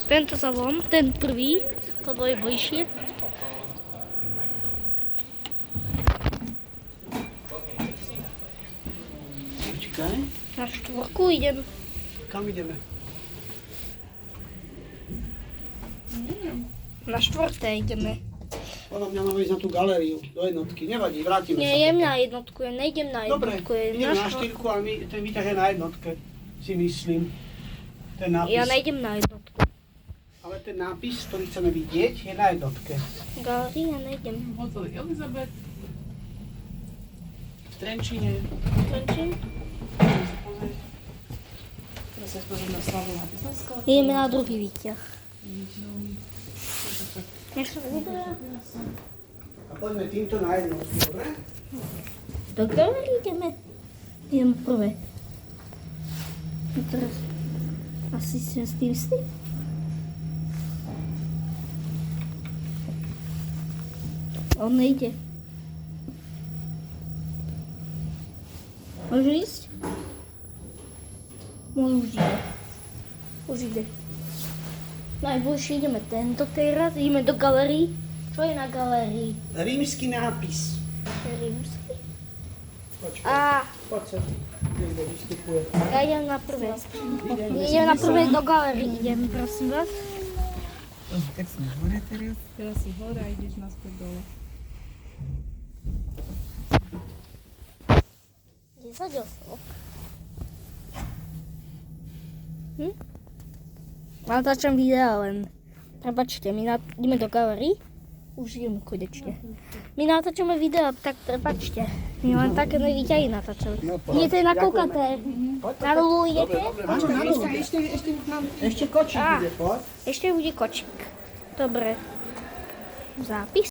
Tento zavolám, ten prvý, to je bližšie. Počkaj. Na štvorku idem. Kam ideme? Na štvrté ideme. Podľa mňa máme ísť na tú galériu, do jednotky. Nevadí, vrátime sa. Nie, idem na jednotku, ja nejdem na Dobre, jednotku. ideme na štyrku, ale ten výťah je na jednotke, si myslím. Ten nápis. Ja nejdem na jednotku. Ale ten nápis, ktorý chceme vidieť, je na jednotke. Galérii ja nejdem. Hotel Elizabeth. V Trenčíne. Trenčín? Teraz sa pozriem na slavu na Písarsko. Ideme na druhý výťah. Ešte A poďme týmto na jednotku, dobre? do galérii ideme. Idem prvé. A teraz asi si s tým istý. On nejde. Môže ísť? Už ide. Už ide. Najbližšie ideme tento teraz, ideme do galérii. Čo je na galérii? Rímsky nápis. Rímsky. Počkaj, A poď sa. Niekto vystupuje. ja idem na prvé. Idem na prvé do galérii, idem, prosím vás. Tak si hore teraz. Teraz si hore a ideš naspäť dole. 10 osôb. Natáčam videa len. Prepačte, ideme do galérii. Už ideme konečne. My natáčame videa, tak prepačte. My len také výťahy natáčali. Idete na koukaté. Na Lulu idete? Áno, na dole. Ešte kočík Á. ide, poď. Ešte bude kočík. Dobre. Zápis.